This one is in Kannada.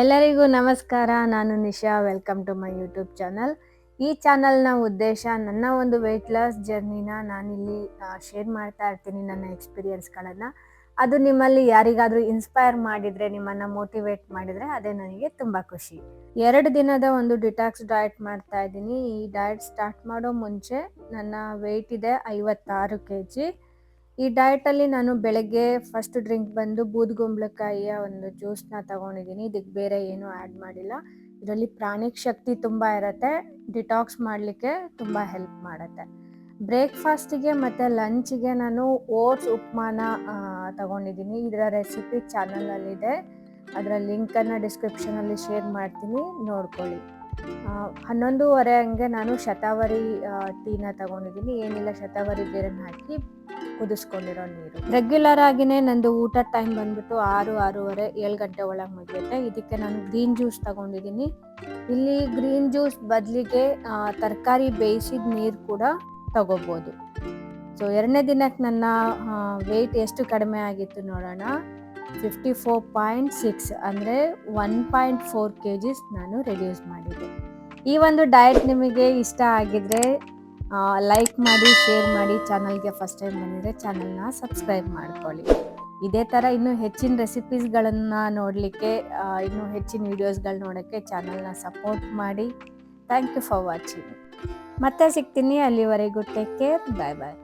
ಎಲ್ಲರಿಗೂ ನಮಸ್ಕಾರ. ನಾನು Nisha. Welcome to my YouTube channel. ಈ ಚಾನಲ್ನ ಉದ್ದೇಶ ನನ್ನ ಒಂದು ವೆಯ್ಟ್ ಲಾಸ್ ಜರ್ನಿನ ನಾನಿಲ್ಲಿ ಶೇರ್ ಮಾಡ್ತಾ ಇರ್ತೀನಿ, ನನ್ನ ಎಕ್ಸ್ಪೀರಿಯನ್ಸ್ಗಳನ್ನು. ಅದು ನಿಮ್ಮಲ್ಲಿ ಯಾರಿಗಾದರೂ ಇನ್ಸ್ಪೈರ್ ಮಾಡಿದರೆ, ನಿಮ್ಮನ್ನು ಮೋಟಿವೇಟ್ ಮಾಡಿದರೆ ಅದೇ ನನಗೆ ತುಂಬ ಖುಷಿ. 2 ದಿನದ ಒಂದು ಡಿಟಾಕ್ಸ್ ಡಯಟ್ ಮಾಡ್ತಾ ಇದ್ದೀನಿ. ಈ ಡಯಟ್ ಸ್ಟಾರ್ಟ್ ಮಾಡೋ ಮುಂಚೆ ನನ್ನ ವೆಯ್ಟ್ ಇದೆ 56 kg. ಈ ಡಯಟಲ್ಲಿ ನಾನು ಬೆಳಗ್ಗೆ ಫಸ್ಟ್ ಡ್ರಿಂಕ್ ಬಂದು ಬೂದುಗುಂಬಳಕಾಯಿಯ ಒಂದು ಜ್ಯೂಸ್ನ ತಗೊಂಡಿದ್ದೀನಿ. ಇದಕ್ಕೆ ಬೇರೆ ಏನೂ ಆ್ಯಡ್ ಮಾಡಿಲ್ಲ. ಇದರಲ್ಲಿ ಪ್ರಾಣಿಕ್ ಶಕ್ತಿ ತುಂಬ ಇರುತ್ತೆ, ಡಿಟಾಕ್ಸ್ ಮಾಡಲಿಕ್ಕೆ ತುಂಬ ಹೆಲ್ಪ್ ಮಾಡುತ್ತೆ. ಬ್ರೇಕ್ಫಾಸ್ಟಿಗೆ ಮತ್ತು ಲಂಚಿಗೆ ನಾನು ಓಟ್ಸ್ ಉಪ್ಮಾನ ತಗೊಂಡಿದ್ದೀನಿ. ಇದರ ರೆಸಿಪಿ ಚಾನಲಲ್ಲಿದೆ, ಅದರ ಲಿಂಕನ್ನು ಡಿಸ್ಕ್ರಿಪ್ಷನಲ್ಲಿ ಶೇರ್ ಮಾಡ್ತೀನಿ, ನೋಡ್ಕೊಳ್ಳಿ. 11:30 ಹಂಗೆ ನಾನು ಶತಾವರಿ ಟೀನ ತಗೊಂಡಿದ್ದೀನಿ. ಏನಿಲ್ಲ, ಶತಾವರಿ ಬೇರನ್ನ ಹಾಕಿ ಕುದಿಸ್ಕೊಂಡಿರೋ ನೀರು. ರೆಗ್ಯುಲರ್ ಆಗಿನೇ ನಂದು ಊಟ ಟೈಮ್ ಬಂದ್ಬಿಟ್ಟು 6-6:30, 7 ಗಂಟೆ ಒಳಗೆ ಮುಗಿಯುತ್ತೆ. ಇದಕ್ಕೆ ನಾನು ಗ್ರೀನ್ ಜ್ಯೂಸ್ ತಗೊಂಡಿದ್ದೀನಿ. ಇಲ್ಲಿ ಗ್ರೀನ್ ಜ್ಯೂಸ್ ಬದಲಿಗೆ ತರಕಾರಿ ಬೇಯಿಸಿದ ನೀರು ಕೂಡ ತಗೋಬೋದು. ಸೊ 2ನೇ ದಿನಕ್ಕೆ ನನ್ನ ವೆಯ್ಟ್ ಎಷ್ಟು ಕಡಿಮೆ ಆಗಿತ್ತು ನೋಡೋಣ. 54.6 ಅಂದರೆ 1.4 kg ನಾನು ರೆಡ್ಯೂಸ್ ಮಾಡಿದ್ದೆ. ಈ ಒಂದು ಡಯಟ್ ನಿಮಗೆ ಇಷ್ಟ ಆಗಿದ್ರೆ ಲೈಕ್ ಮಾಡಿ, ಶೇರ್ ಮಾಡಿ. ಚಾನಲ್ಗೆ ಫಸ್ಟ್ ಟೈಮ್ ಬಂದಿದ್ರೆ ಚಾನಲ್ನ ಸಬ್ಸ್ಕ್ರೈಬ್ ಮಾಡ್ಕೊಳ್ಳಿ. ಇದೇ ಥರ ಇನ್ನೂ ಹೆಚ್ಚಿನ ರೆಸಿಪೀಸ್ಗಳನ್ನು ನೋಡಲಿಕ್ಕೆ, ಇನ್ನೂ ಹೆಚ್ಚಿನ ವೀಡಿಯೋಸ್ಗಳು ನೋಡೋಕ್ಕೆ ಚಾನಲ್ನ ಸಪೋರ್ಟ್ ಮಾಡಿ. Thank you for watching. ಮತ್ತೆ ಸಿಗ್ತೀನಿ. ಅಲ್ಲಿವರೆಗೂ ಟೇಕ್ ಕೇರ್. ಬಾಯ್ ಬಾಯ್.